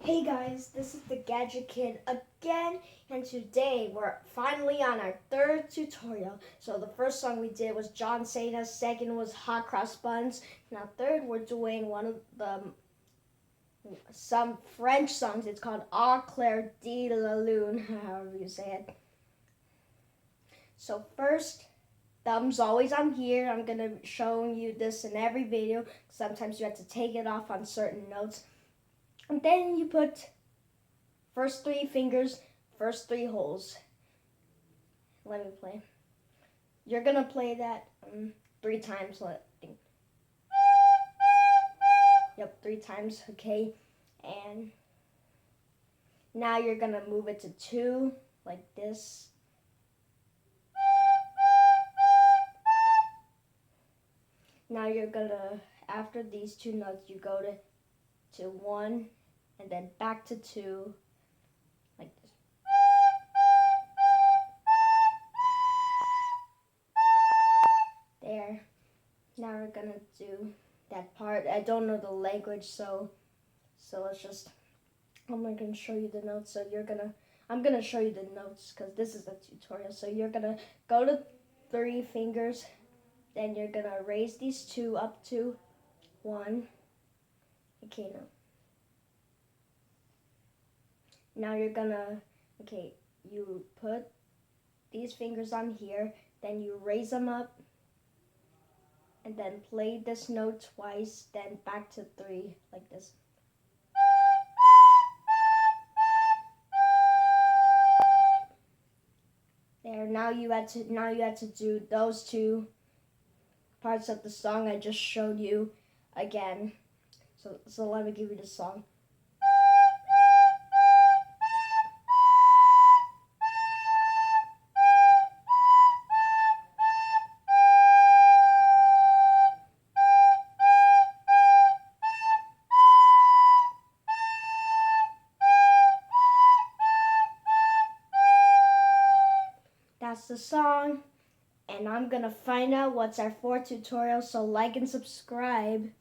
Hey guys, this is the Gadget Kid again, and today we're finally on our third tutorial. So the first song we did was John Cena, second was Hot Cross Buns. Now third we're doing one of some French songs. It's called Au Clair de la Lune, however you say it. So first, thumbs always on here. I'm gonna show you this in every video. Sometimes you have to take it off on certain notes. And then you put first three fingers, first three holes. Let me play. You're gonna play that 3 times. Yep, 3 times. Okay, and now you're gonna move it to 2, like this. Now you're gonna, after these 2 notes, you go to 1, and then back to 2, like this. There. Now we're gonna do that part. I don't know the language, so let's just. I'm not gonna show you the notes. So I'm gonna show you the notes because this is a tutorial. So you're gonna go to 3 fingers, then you're gonna raise these 2 up to 1. Okay, now you're gonna. Okay, you put these fingers on here, then you raise them up, and then play this note twice, then back to 3, like this. There, now you had to do those 2 parts of the song I just showed you again. So let me give you the song. That's the song, and I'm gonna find out what's our 4th tutorial, so like and subscribe.